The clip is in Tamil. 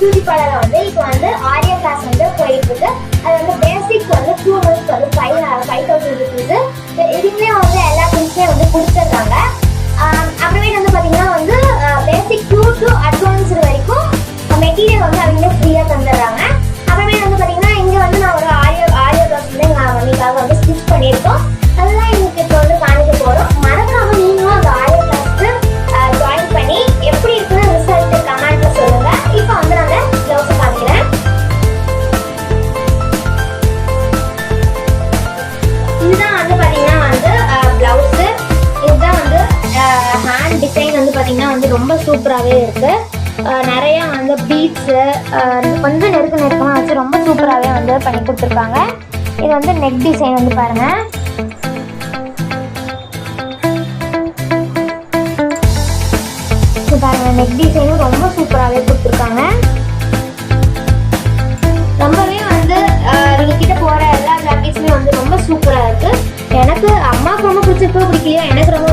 பியூட்டி பார்லர்ல வந்து இப்போ வந்து ஆரியா கிளாஸ் வந்து போயிட்டு இருக்கு. அது வந்து பேசிக் வந்து 2 months வந்து 5,000 rupees. இதுவுமே வந்து எல்லா திங்ஸுமே வந்து கொடுத்துருக்காங்க. அப்புறமே வந்து பார்த்தீங்கன்னா வந்து பேசிக் 2 to அட்வான்ஸ்டு வரைக்கும் மெட்டீரியல் வந்து அவங்களே ஃப்ரீயாக தந்துடுறாங்க. அப்புறமே வந்து பார்த்தீங்கன்னா இங்கே வந்து நான் ஒரு ஆரியா கிளாஸ் வந்து எங்கள் மம்மிக்காக வந்து ஸ்டிச் பண்ணியிருக்கோம். அதெல்லாம் எங்களுக்கு இப்போ வந்து காணிக்க போகிறோம். மறக்காம நீங்களும் அந்த ஆரியா கிளாஸ்க்கு ஜாயின் பண்ணி எப்படி இருக்குன்னு ரிசல்ட் கமெண்ட்ல சொல்லுங்க. இப்போ வந்து நான் ப்ளவுஸ் காமிக்கிறேன். இதுதான் வந்து பார்த்தீங்கன்னா வந்து ப்ளவுஸு. இதுதான் வந்து ஹேண்ட் டிசைன் வந்து பார்த்தீங்கன்னா வந்து ரொம்ப சூப்பராகவே இருக்கு. நிறைய வந்து பீட்ஸு கொஞ்சம் நெருக்கமாக வச்சு ரொம்ப சூப்பராகவே வந்து பண்ணி கொடுத்துருக்காங்க. இது வந்து நெக் டிசைன் வந்து பாருங்க. பாருங்க நெக் டிசைனும் ரொம்ப சூப்பராகவே கொடுத்துருக்காங்க. ரொம்பவே வந்து இவங்ககிட்ட போகிற எல்லா ஜாக்கெட்ஸுமே வந்து ரொம்ப சூப்பராக இருக்கு. எனக்கு அம்மாவுக்கு ரொம்ப பிடிச்சிருக்கோ பிடிக்கலையோ எனக்கு ரொம்ப